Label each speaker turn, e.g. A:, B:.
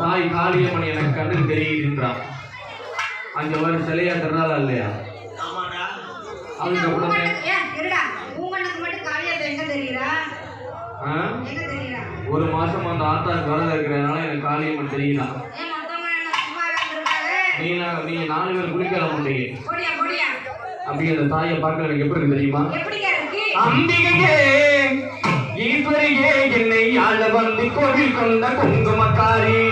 A: தாய் காளியம்மன் எனக்கு கண்ணுக்கு தெரியுதுன்றான். அங்க ஒரு சிலையா தர்றாளா இல்லையா? அவங்க உடனே ஒரு மாசம் அந்த ஆத்தாக்கு வரல இருக்கிறதுனால எனக்கு காளியம்மன் தெரியுதா? நீ 4 பேர் குளிக்கல முடியும் அப்படி அந்த தாயை பார்க்க எனக்கு எப்படி இருக்கு தெரியுமா? அம்பிகையே ஈஸ்வரியே என்னை ஆள வந்து கோவில் கொண்ட குங்குமக்காரி